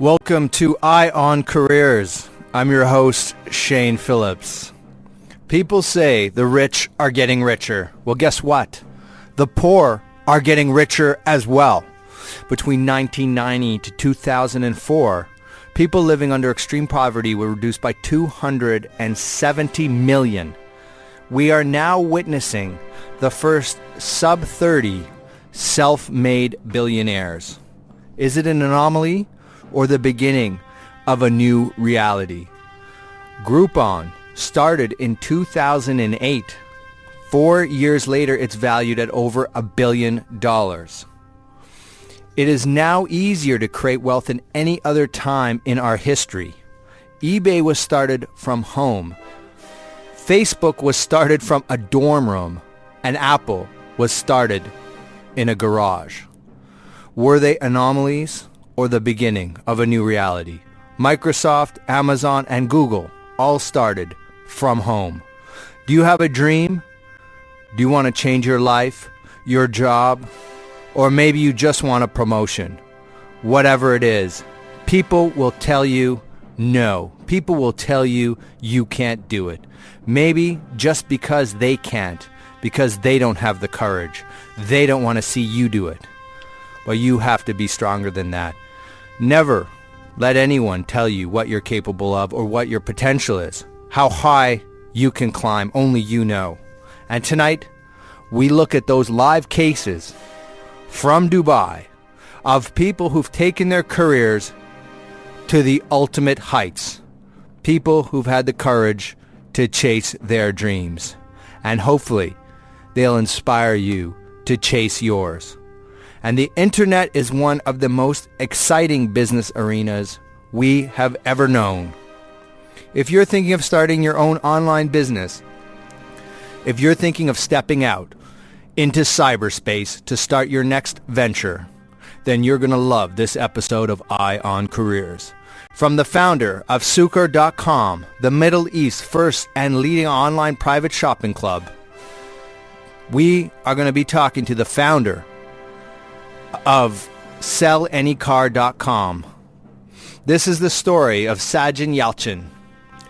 Welcome to Eye on Careers. I'm your host, Shane Phillips. People say the rich are getting richer. Well, guess what? The poor are getting richer as well. Between 1990 to 2004, people living under extreme poverty were reduced by 270 million. We are now witnessing the first sub-30 self-made billionaires. Is it an anomaly or the beginning of a new reality? Groupon started in 2008. 4 years later, it's valued at over $1 billion. It is now easier to create wealth than any other time in our history. eBay was started from home. Facebook was started from a dorm room, and Apple was started in a garage. Were they anomalies or the beginning of a new reality? Microsoft, Amazon, and Google all started from home. Do you have a dream? Do you want to change your life, your job, or maybe you just want a promotion? Whatever it is, people will tell you no. People will tell you you can't do it. Maybe just because they can't, because they don't have the courage. They don't want to see you do it. But you have to be stronger than that. Never let anyone tell you what you're capable of or what your potential is. How high you can climb, only you know. And tonight, we look at those live cases from Dubai of people who've taken their careers to the ultimate heights. People who've had the courage to chase their dreams. And hopefully, they'll inspire you to chase yours. And the internet is one of the most exciting business arenas we have ever known. If you're thinking of starting your own online business, if you're thinking of stepping out into cyberspace to start your next venture, then you're going to love this episode of Eye on Careers. From the founder of Sukar.com, the Middle East's first and leading online private shopping club, we are going to be talking to the founder of SellAnyCar.com. This is the story of Saygin Yalcin,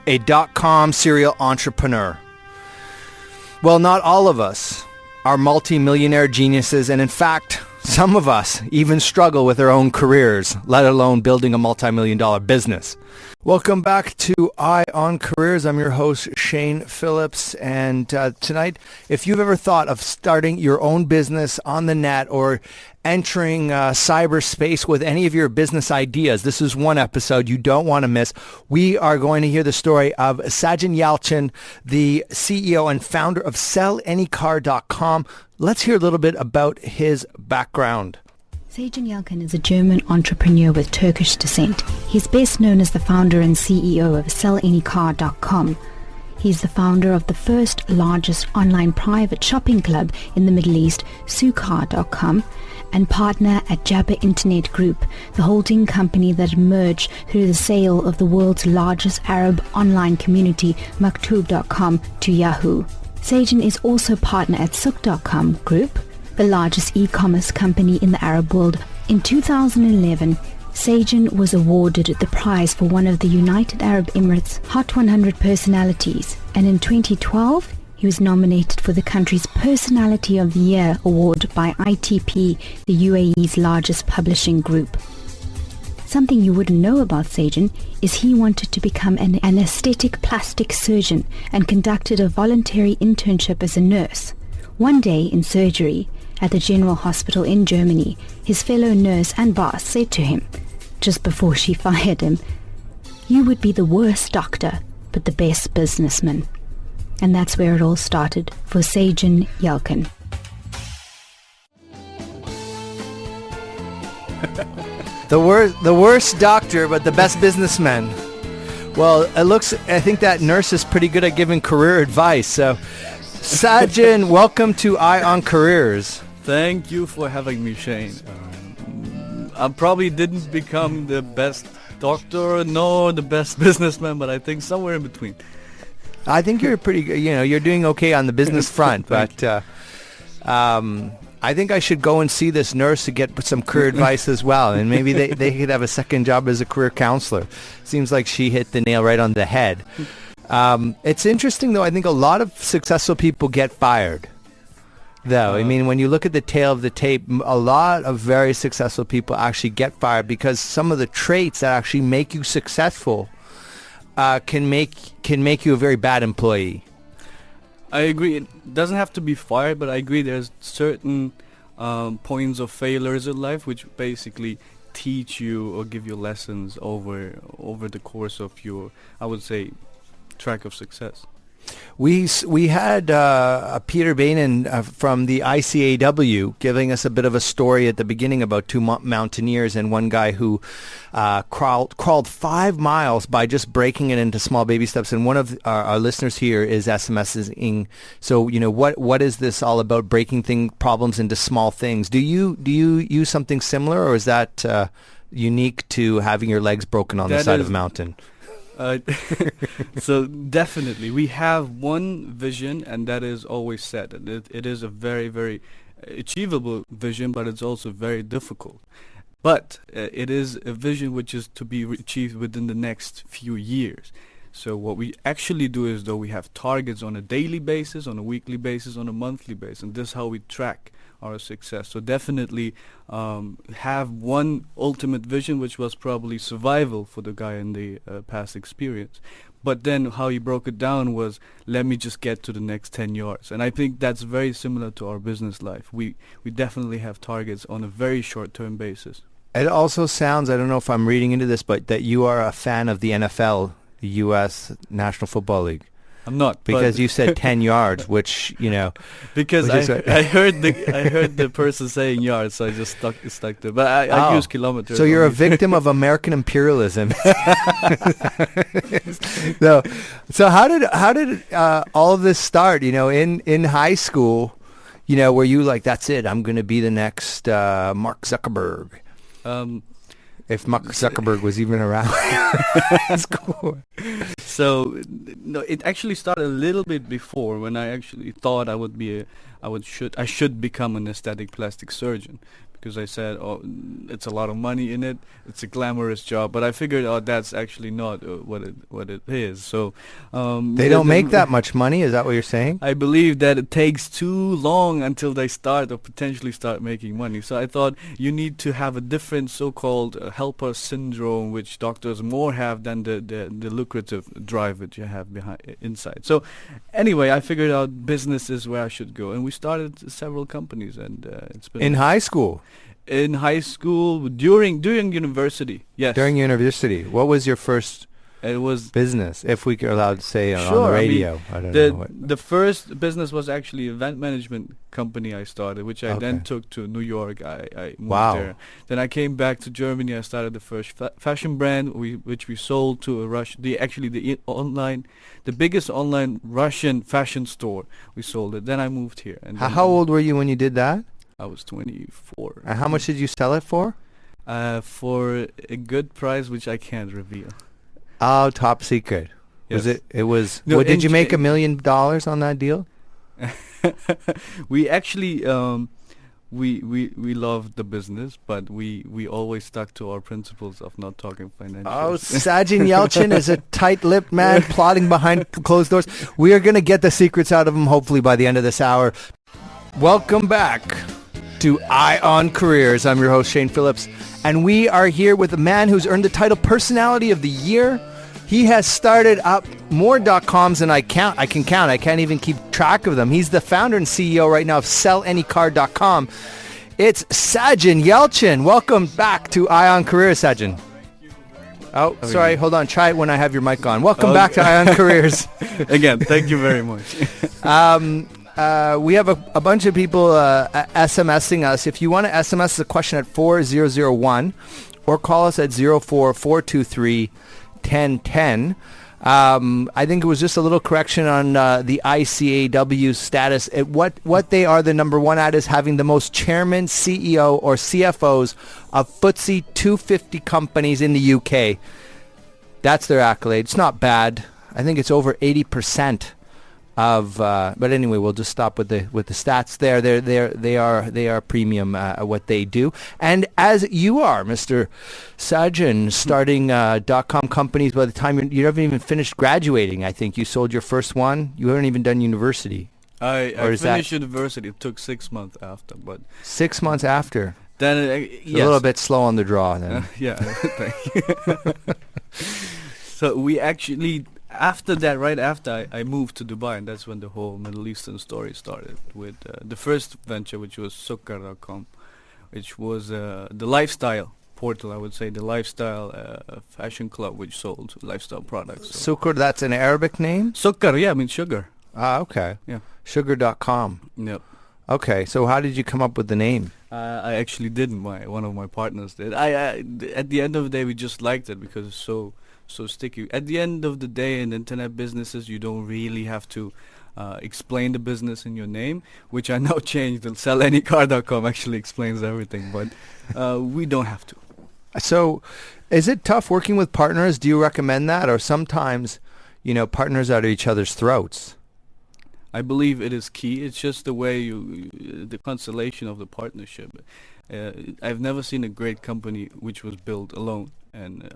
a .com serial entrepreneur. Well, not all of us are multi-millionaire geniuses, and in fact, some of us even struggle with our own careers, let alone building a multi-million-dollar business. Welcome back to Eye on Careers. I'm your host, Shane Phillips, and tonight, if you've ever thought of starting your own business on the net or entering cyberspace with any of your business ideas, this is one episode you don't want to miss. We are going to hear the story of Saygin Yalcin, the CEO and founder of SellAnyCar.com. Let's hear a little bit about his background. Saygin Yalcin is a German entrepreneur with Turkish descent. He's best known as the founder and CEO of SellAnyCar.com. He's the founder of the first largest online private shopping club in the Middle East, Sukar.com, and partner at Jabbar Internet Group, the holding company that emerged through the sale of the world's largest Arab online community, Maktub.com, to Yahoo. Saygin is also partner at Souk.com Group, the largest e-commerce company in the Arab world. In 2011, Saygin was awarded the prize for one of the United Arab Emirates Hot 100 personalities, and in 2012, he was nominated for the country's Personality of the Year award by ITP, the UAE's largest publishing group. Something you wouldn't know about Saygin is he wanted to become an anesthetic plastic surgeon and conducted a voluntary internship as a nurse. One day in surgery at the General Hospital in Germany, his fellow nurse and boss said to him, just before she fired him, "You would be the worst doctor, but the best businessman." And that's where it all started for Saygin Yalcin. The worst doctor, but the best businessman. Well, I think that nurse is pretty good at giving career advice. So, Saygin, welcome to Eye on Careers. Thank you for having me, Shane. I probably didn't become the best doctor nor the best businessman, but I think somewhere in between. I think you're pretty good. You're doing okay on the business front, but I think I should go and see this nurse to get some career advice as well, and maybe they could have a second job as a career counselor. Seems like she hit the nail right on the head. It's interesting, though. I think a lot of successful people get fired, though. I mean, when you look at the tail of the tape, a lot of very successful people actually get fired because some of the traits that actually make you successful can make you a very bad employee. I agree. It doesn't have to be fired, but I agree there's certain points of failures in life which basically teach you or give you lessons over the course of your, I would say, track of success. We had Peter Bainan from the ICAW giving us a bit of a story at the beginning about two mountaineers and one guy who crawled 5 miles by just breaking it into small baby steps. And one of our listeners here is SMSing. So, what is this all about, breaking problems into small things? Do you use something similar, or is that unique to having your legs broken on the side of a mountain? So definitely we have one vision, and that is always set. And it is a very, very achievable vision, but it's also very difficult. But it is a vision which is to be achieved within the next few years. So what we actually do is, though, we have targets on a daily basis, on a weekly basis, on a monthly basis, and this is how we track our success. So definitely have one ultimate vision, which was probably survival for the guy in the past experience. But then how he broke it down was, let me just get to the next 10 yards. And I think that's very similar to our business life. We definitely have targets on a very short-term basis. It also sounds, I don't know if I'm reading into this, but that you are a fan of the NFL, the U.S. National Football League. I'm not, because you said 10 yards, which because I heard the person saying yards, so I just stuck to it. But I use kilometers. So you're a victim of American imperialism. So how did all of this start? In high school, were you like, that's it, I'm going to be the next Mark Zuckerberg? If Mark Zuckerberg was even around. That's cool. So, no, it actually started a little bit before, when I actually thought I should become an aesthetic plastic surgeon, because I said, it's a lot of money in it, it's a glamorous job, but I figured, that's actually not what it is. So they don't make that much money. Is that what you're saying? I believe that it takes too long until they start or potentially start making money. So I thought you need to have a different so-called helper syndrome, which doctors more have than the lucrative drive that you have inside. So anyway, I figured out business is where I should go, and we started several companies, and it's been in high school. In high school, during university, yes. During university, what was your first business, if we are allowed to say on the radio? I don't know. The first business was actually event management company I started, which I then took to New York. I moved there. Then I came back to Germany. I started the first fashion brand, which we sold to the biggest online Russian fashion store. We sold it. Then I moved here. And how old were you when you did that? I was 24. And how much did you sell it for? For a good price, which I can't reveal. Oh, top secret. Yes. Did you make $1 million on that deal? We actually we loved the business, but we always stuck to our principles of not talking financials. Oh, Saygin Yalcin is a tight-lipped man plotting behind closed doors. We are going to get the secrets out of him hopefully by the end of this hour. Welcome back to Eye on Careers. I'm your host, Shane Phillips, and we are here with a man who's earned the title Personality of the Year. He has started up more .coms than I can count. I can't even keep track of them. He's the founder and CEO right now of SellAnyCar.com. It's Saygin Yalcin. Welcome back to Eye on Careers, Saygin. Oh, sorry. Hold on. Try it when I have your mic on. Welcome back to Eye on Careers. Again, thank you very much. We have a bunch of people SMSing us. If you want to SMS the question at 4001 or call us at 04-423-1010. I think it was just a little correction on the ICAW status. What they are the number one at is having the most chairman, CEO, or CFOs of FTSE 250 companies in the UK. That's their accolade. It's not bad. I think it's over 80% But anyway, we'll just stop with the stats there. They are premium at what they do. And as you are, Mr. Saygin, starting .com companies by the time you haven't even finished graduating. I think you sold your first one. You haven't even done university. I finished university. It took 6 months after, but 6 months after. Then yes. A little bit slow on the draw then. Yeah, thank you. So we actually, after that, right after I moved to Dubai, and that's when the whole Middle Eastern story started with the first venture, which was Sukkar.com, which was the lifestyle portal, I would say, the lifestyle fashion club, which sold lifestyle products. So. Sukkar, that's an Arabic name? Sukkar, yeah, I mean sugar. Ah, okay. Yeah. Sugar.com. Yep. Okay, so how did you come up with the name? I actually didn't. One of my partners did. At the end of the day, we just liked it because it's so sticky. At the end of the day, in internet businesses, you don't really have to explain the business in your name, which I now changed. And SellAnyCar.com actually explains everything, but we don't have to. So, is it tough working with partners? Do you recommend that, or sometimes, partners out of each other's throats? I believe it is key. It's just the way the constellation of the partnership. I've never seen a great company which was built alone, and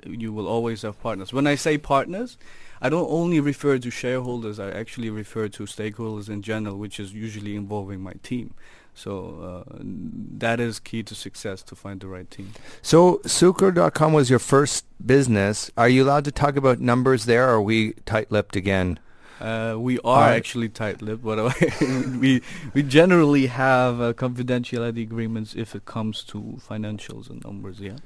you will always have partners. When I say partners, I don't only refer to shareholders. I actually refer to stakeholders in general, which is usually involving my team. So that is key to success, to find the right team. So Sukkar.com was your first business. Are you allowed to talk about numbers there, or are we tight-lipped again? We are actually tight-lipped, but we generally have confidentiality agreements if it comes to financials and numbers. Yeah.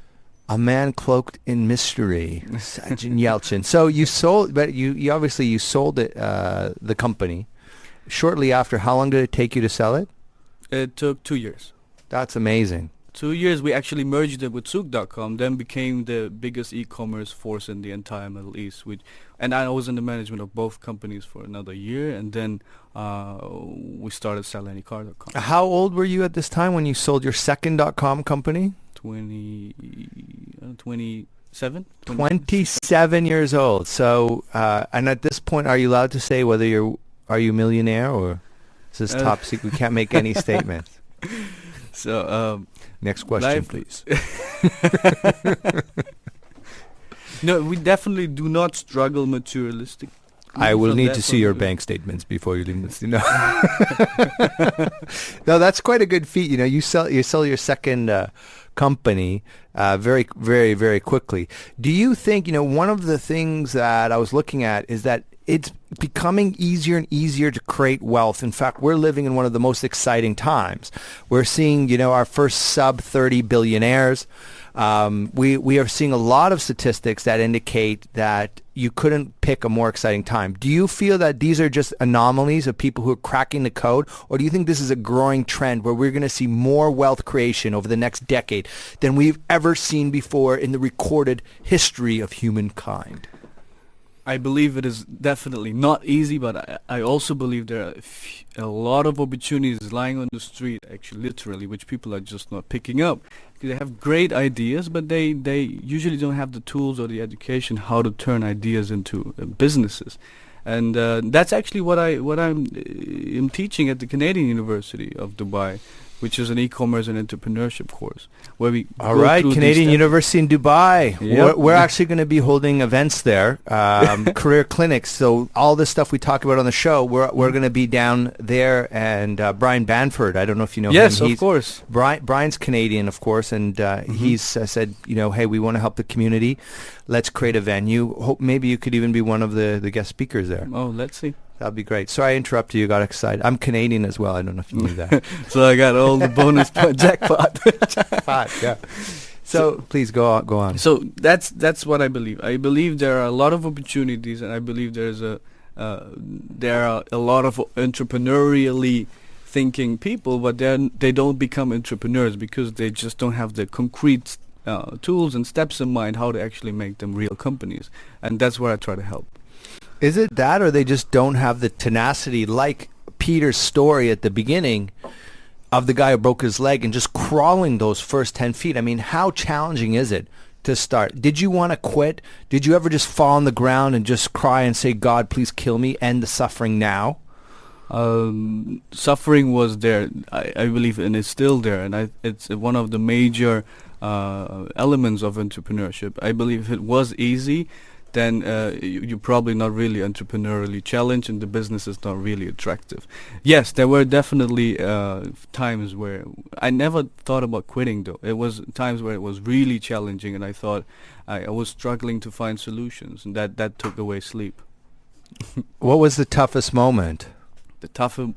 A man cloaked in mystery, Saygin Yalcin. So you sold, but you obviously sold it, the company shortly after. How long did it take you to sell it? It took 2 years. That's amazing. 2 years. We actually merged it with Souk.com, then became the biggest e-commerce force in the entire Middle East. And I was in the management of both companies for another year, and then we started SellAnyCar.com. How old were you at this time when you sold your second .com company? 27. 27 years old. So, and at this point, are you allowed to say whether are you a millionaire, or is this top secret? We can't make any statements. So, next question, please. No, we definitely do not struggle materialistic. I will need to see your bank statements before you leave this. No, that's quite a good feat. You sell your second company very, very, very quickly. Do you think, one of the things that I was looking at is that it's becoming easier and easier to create wealth. In fact, we're living in one of the most exciting times. We're seeing, our first sub-30 billionaires. We are seeing a lot of statistics that indicate that you couldn't pick a more exciting time. Do you feel that these are just anomalies of people who are cracking the code, or do you think this is a growing trend where we're going to see more wealth creation over the next decade than we've ever seen before in the recorded history of humankind? I believe it is definitely not easy, but I also believe there are a lot of opportunities lying on the street, actually, literally, which people are just not picking up. They have great ideas, but they usually don't have the tools or the education how to turn ideas into businesses. And that's actually what I'm teaching at the Canadian University of Dubai, which is an e-commerce and entrepreneurship course, where we all right, Canadian University in Dubai. Yep. We're actually going to be holding events there, career clinics. So all this stuff we talk about on the show, we're going to be down there. And Brian Banford, I don't know if you know him. Yes, of course. Brian's Canadian, of course, and he's said, hey, we want to help the community. Let's create a venue. Hope maybe you could even be one of the guest speakers there. Oh, let's see. That'd be great. Sorry I interrupted you. Got excited. I'm Canadian as well. I don't know if you knew that. So I got all the bonus jackpot. Jackpot, yeah. So please go on. So that's what I believe. I believe there are a lot of opportunities, and I believe there are a lot of entrepreneurially thinking people, but they don't become entrepreneurs because they just don't have the concrete tools and steps in mind how to actually make them real companies, and that's where I try to help. Is it that, or they just don't have the tenacity, like Peter's story at the beginning of the guy who broke his leg and just crawling those first 10 feet? I mean, how challenging is it to start? Did you want to quit? Did you ever just fall on the ground and just cry and say, God, please kill me, end the suffering now? Suffering was there, I believe, and it's still there, and it's one of the major elements of entrepreneurship. I believe if it was easy, then you're probably not really entrepreneurially challenged and the business is not really attractive. Yes, there were definitely times where I never thought about quitting, though. It was times where it was really challenging and I thought I was struggling to find solutions, and that took away sleep. What was the toughest moment? The toughest,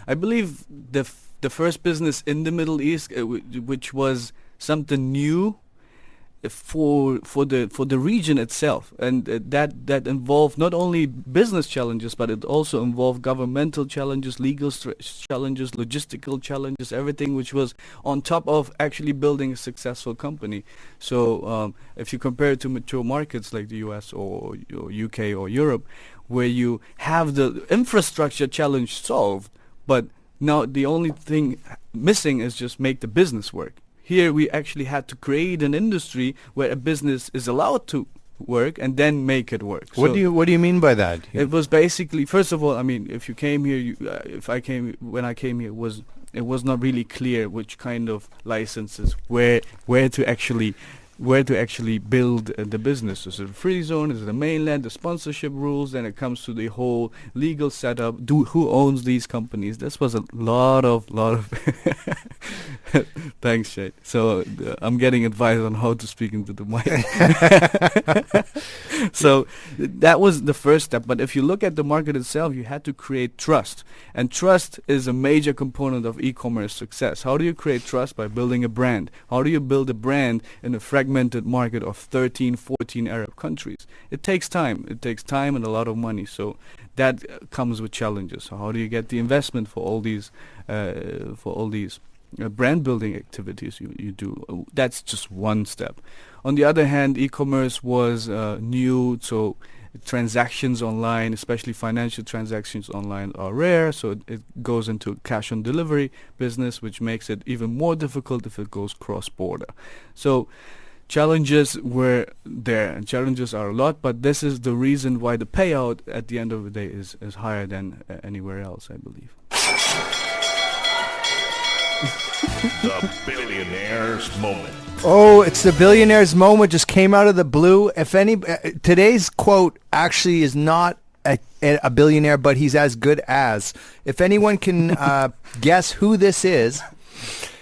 I believe the first business in the Middle East, which was something new for the region itself, and that involved not only business challenges, but it also involved governmental challenges, legal challenges, logistical challenges, everything which was on top of actually building a successful company. So if you compare it to mature markets like the US or UK or Europe, where you have the infrastructure challenge solved, but now the only thing missing is just make the business work. Here we actually had to create an industry where a business is allowed to work and then make it work. What do you mean by that? It was basically, first of all, I mean, if you came here, when I came here, it was not really clear which kind of licenses, where to actually build the business. Is it a free zone? Is it a mainland? The sponsorship rules? Then it comes to the whole legal setup. Who owns these companies? This was a lot of thanks, Shade. So I'm getting advice on how to speak into the mic. So that was the first step. But if you look at the market itself, you had to create trust. And trust is a major component of e-commerce success. How do you create trust? By building a brand. How do you build a brand in a fragmented market of 13, 14 Arab countries? It takes time. It takes time and a lot of money. So that comes with challenges. So how do you get the investment for all these brand building activities you do? That's just one step. On the other hand, e-commerce was new, so transactions online, especially financial transactions online, are rare, so it goes into cash on delivery business, which makes it even more difficult if it goes cross-border. So challenges were there, and challenges are a lot, but this is the reason why the payout at the end of the day is higher than anywhere else, I believe. The billionaire's moment. Oh, it's the billionaire's moment. Just came out of the blue. If any, today's quote actually is not a billionaire, but he's as good as. If anyone can guess who this is,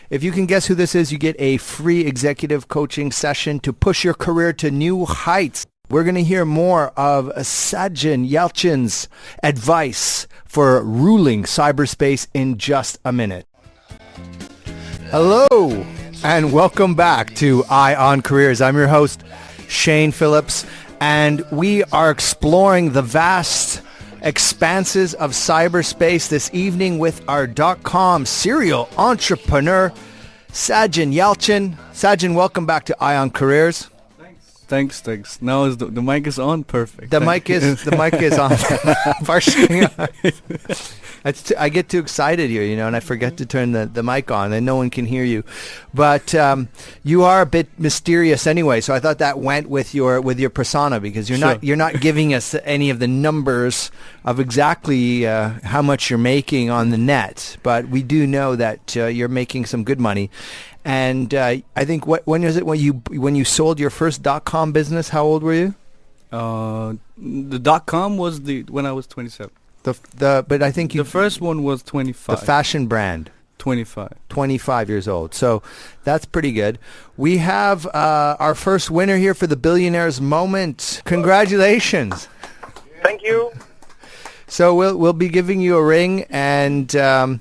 if you can guess who this is, you get a free executive coaching session to push your career to new heights. We're going to hear more of Saygin Yalcin's advice for ruling cyberspace in just a minute. Hello, and welcome back to Eye on Careers. I'm your host, Shane Phillips, and we are exploring the vast expanses of cyberspace this evening with our .com serial entrepreneur, Saygin Yalcin. Saygin, welcome back to Eye on Careers. Thanks. Now the mic is on. Perfect. The mic is on. Partially on. I get too excited here, and I forget to turn the mic on, and no one can hear you. But you are a bit mysterious anyway, so I thought that went with your persona, because you're not giving us any of the numbers of exactly how much you're making on the net, but we do know that you're making some good money. And I think when is it when you sold your first .com business? How old were you? The .com was when I was 27. But I think the first one was 25. The fashion brand. 25. 25 years old. So that's pretty good. We have our first winner here for the Billionaire's Moment. Congratulations. Thank you. So we'll be giving you a ring, and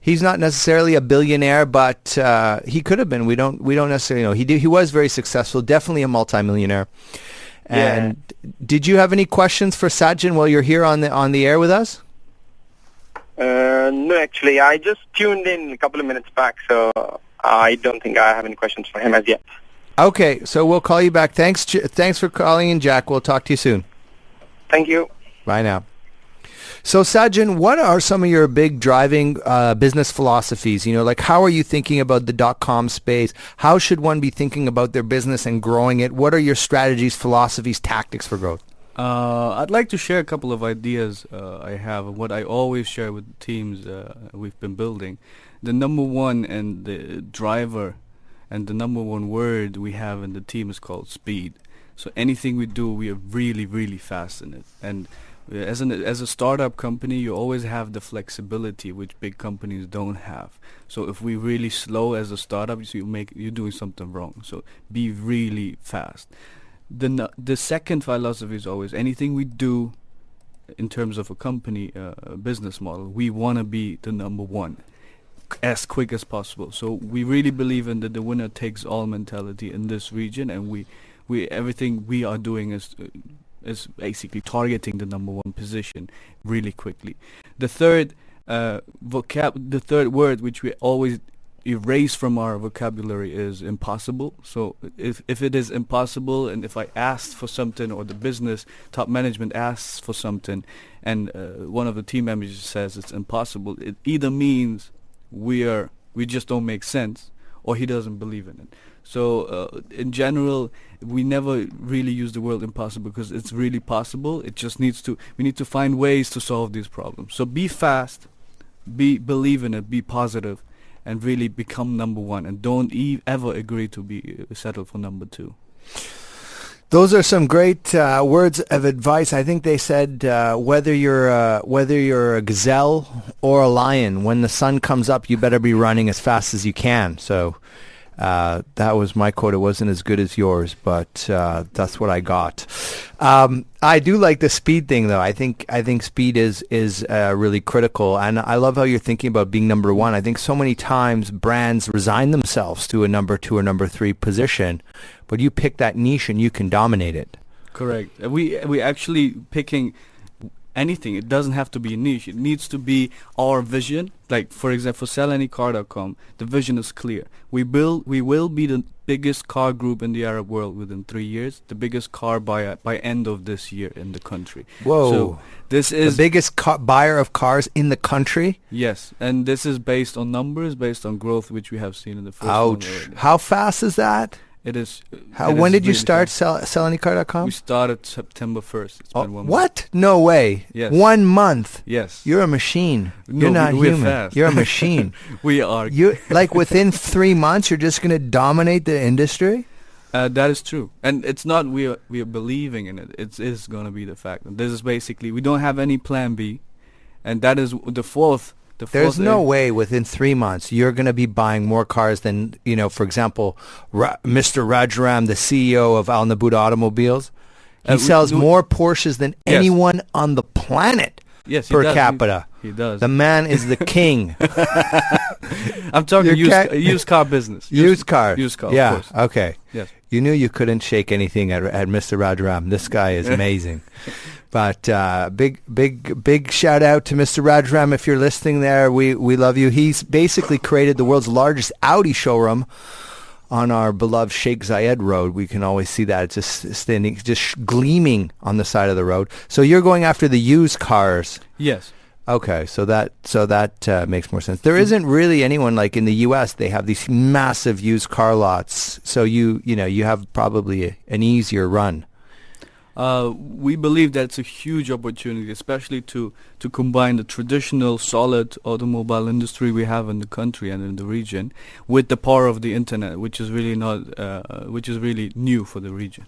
he's not necessarily a billionaire, but he could have been. We don't necessarily know. He was very successful, definitely a multimillionaire. And did you have any questions for Saygin while you're here on the air with us? No, actually, I just tuned in a couple of minutes back, so I don't think I have any questions for him as yet. Okay, so we'll call you back. Thanks for calling in, Jack. We'll talk to you soon. Thank you. Bye now. So Saygin, what are some of your big driving business philosophies? Like how are you thinking about the .com space? How should one be thinking about their business and growing it? What are your strategies, philosophies, tactics for growth? I'd like to share a couple of ideas I have, and what I always share with teams we've been building. The number one and the driver and the number one word we have in the team is called speed. So anything we do, we are really, really fast in it. And as a startup company, you always have the flexibility which big companies don't have. So if we're really slow as a startup, you're doing something wrong. So be really fast. The second philosophy is always anything we do in terms of a company business model, we want to be the number one as quick as possible. So we really believe in the winner takes all mentality in this region, and we everything we are doing is basically targeting the number one position really quickly. The third the third word which we always erase from our vocabulary is impossible. So if it is impossible, and if I asked for something, or the business top management asks for something, and one of the team members says it's impossible, it either means we just don't make sense, or he doesn't believe in it. So in general, we never really use the word impossible because it's really possible. It just we need to find ways to solve these problems. So be fast, believe in it, be positive, and really become number one, and don't ever agree to be settled for number two. Those are some great words of advice. I think they said whether you're a gazelle or a lion, when the sun comes up, you better be running as fast as you can. So that was my quote. It wasn't as good as yours, but that's what I got. I do like the speed thing, though. I think speed is really critical, and I love how you're thinking about being number one. I think so many times brands resign themselves to a number two or number three position, but you pick that niche and you can dominate it. Correct. We actually picking anything. It doesn't have to be a niche. It needs to be our vision. Like, for example, for sellannycar.com, the vision is clear. We will be the biggest car group in the Arab world within 3 years, the biggest car buyer by end of this year in the country. Whoa. So this is the biggest buyer of cars in the country? Yes, and this is based on numbers, based on growth, which we have seen in the first Ouch. one already. How fast is that? It is. When did you start sellannycar.com? We started September 1st. It's been 1 month. What? No way. Yes. 1 month. Yes. You're a machine. No, you're not we're human. fast. You're a machine. We are. You like within 3 months, you're just going to dominate the industry? That is true, and it's not we are believing in it. It is going to be the fact. And this is basically we don't have any plan B, and that is the fourth. There's no way within 3 months you're going to be buying more cars than, for example, Mr. Rajaram, the CEO of Al Nabuda Automobiles. He sells more Porsches than anyone on the planet per capita. He does. The man is the king. I'm talking used car business. Used car. Yeah, of course. Okay. Yes. You knew you couldn't shake anything at Mr. Rajaram. This guy is amazing. But big shout out to Mr. Rajaram if you're listening there. We love you. He's basically created the world's largest Audi showroom on our beloved Sheikh Zayed Road. We can always see that. It's just standing, just gleaming on the side of the road. So you're going after the used cars. Yes. Okay, so that makes more sense. There isn't really anyone like in the U.S. They have these massive used car lots. So you have probably an easier run. We believe that it's a huge opportunity, especially to combine the traditional solid automobile industry we have in the country and in the region with the power of the internet, which is really really new for the region.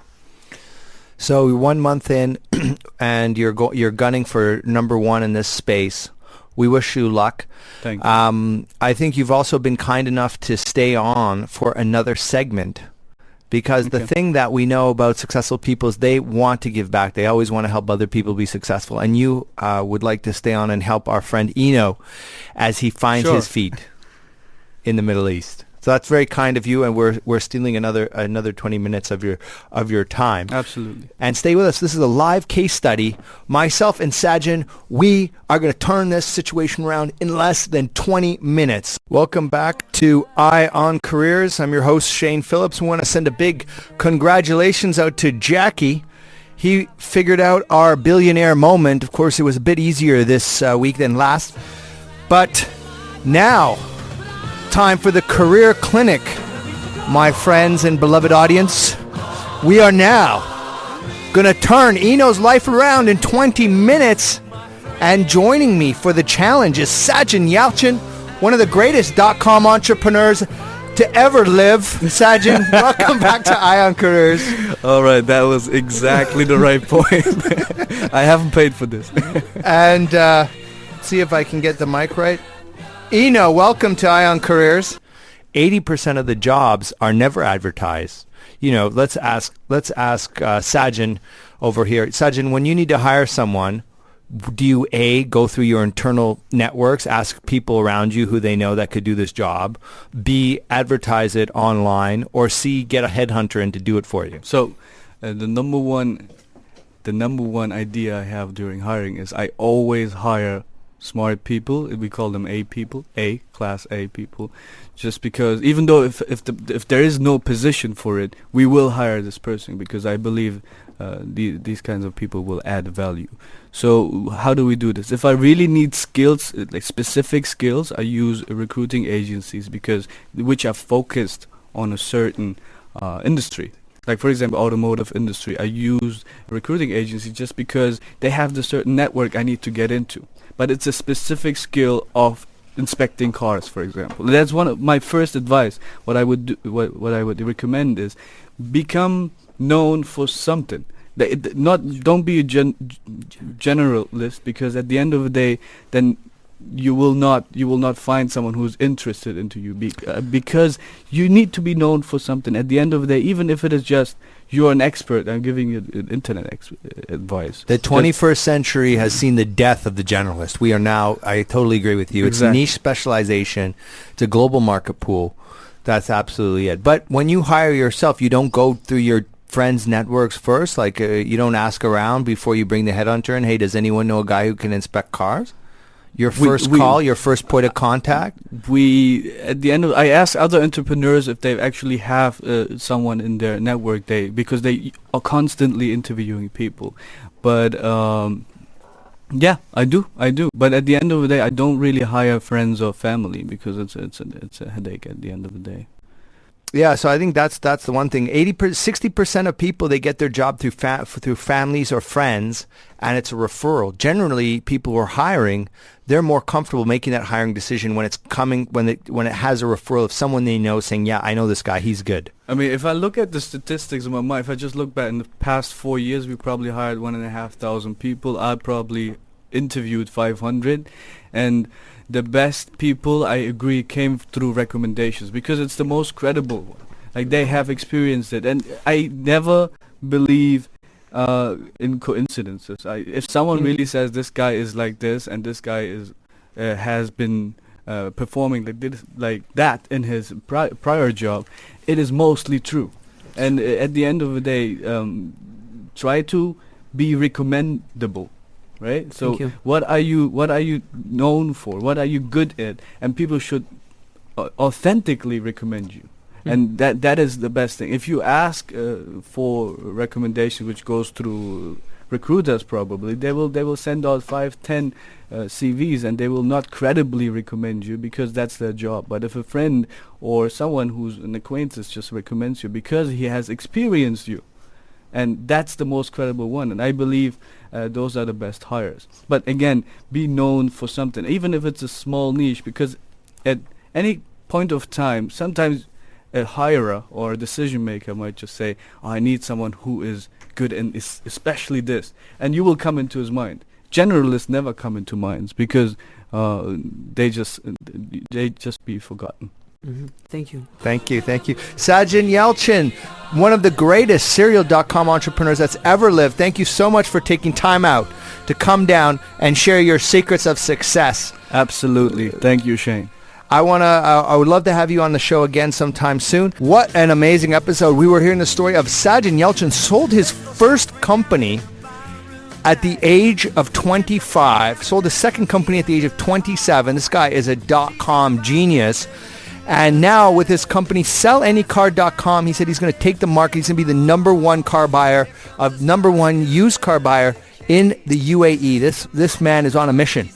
So 1 month in, and you're gunning for number one in this space. We wish you luck. Thank you. I think you've also been kind enough to stay on for another segment. Because the thing that we know about successful people is they want to give back. They always want to help other people be successful. And you would like to stay on and help our friend Eno as he finds his feet in the Middle East. So that's very kind of you, and we're stealing another 20 minutes of your time. Absolutely. And stay with us. This is a live case study. Myself and Saygin, we are going to turn this situation around in less than 20 minutes. Welcome back to Eye on Careers. I'm your host, Shane Phillips. We want to send a big congratulations out to Jackie He figured out our billionaire moment. Of course, it was a bit easier this week than last. But now, time for the Career Clinic, my friends and beloved audience. We are now going to turn Eno's life around in 20 minutes. And joining me for the challenge is Saygin Yalcin, one of the greatest .com entrepreneurs to ever live. Saygin, welcome back to Ion Careers. All right, that was exactly the right point. I haven't paid for this. And see if I can get the mic right. Eno, welcome to Ion Careers. 80% of the jobs are never advertised. You know, let's ask Saygin over here. Saygin, when you need to hire someone, do you A, go through your internal networks, ask people around you who they know that could do this job, B, advertise it online, or C, get a headhunter in to do it for you? So the number one idea I have during hiring is I always hire smart people. We call them A people, A, class A people, just because even though if there is no position for it, we will hire this person because I believe these kinds of people will add value. So how do we do this? If I really need skills, like specific skills, I use recruiting agencies which are focused on a certain industry. Like, for example, automotive industry, I use recruiting agency just because they have the certain network I need to get into. But it's a specific skill of inspecting cars, for example. That's one of my first advice. What I would do, what I would recommend is become known for something. Don't be a generalist, because at the end of the day, then you will not find someone who's interested into you because you need to be known for something. At the end of the day, even if it is just you're an expert, I'm giving you internet advice. The 21st century has seen the death of the generalist. We are now, I totally agree with you. Exactly. It's niche specialization. It's a global market pool. That's absolutely it. But when you hire yourself, you don't go through your friends' networks first? Like you don't ask around before you bring the headhunter in, hey, does anyone know a guy who can inspect cars? Your first call, your first point of contact? I ask other entrepreneurs if they actually have someone in their network, because they are constantly interviewing people. But yeah, I do. But at the end of the day, I don't really hire friends or family because it's a headache at the end of the day. Yeah, so I think that's the one thing. 60% of people, they get their job through families or friends, and it's a referral. Generally, people who are hiring, they're more comfortable making that hiring decision when it's coming when it has a referral of someone they know saying, "Yeah, I know this guy. He's good." I mean, if I look at the statistics in my mind, if I just look back in the past 4 years, we probably hired 1,500 people. I probably interviewed 500, and the best people, I agree, came through recommendations because it's the most credible one. Like, they have experienced it. And I never believe in coincidences. If someone really says this guy is like this and this guy is has been performing like that in his prior job, it is mostly true. And at the end of the day, try to be recommendable. Right? So what are you known for? What are you good at? And people should authentically recommend you. And that is the best thing. If you ask for recommendation, which goes through recruiters, probably they will send out 5-10 CVs, and they will not credibly recommend you because that's their job. But if a friend or someone who's an acquaintance just recommends you because he has experienced you, and that's the most credible one, and I believe those are the best hires. But again, be known for something, even if it's a small niche, because at any point of time, sometimes a hirer or a decision maker might just say, I need someone who is good in especially this, and you will come into his mind. Generalists never come into minds because they just be forgotten. Mm-hmm. Thank you. Saygin Yalcin, one of the greatest serial.com entrepreneurs that's ever lived. Thank you so much for taking time out to come down and share your secrets of success. Absolutely. Thank you, Shane. I would love to have you on the show again sometime soon. What an amazing episode. We were hearing the story of Saygin Yalcin sold his first company at the age of 25, sold his second company at the age of 27. This guy is a .com genius. And now with his company SellAnyCar.com, he said he's going to take the market. He's going to be the number one used car buyer in the UAE. This man is on a mission.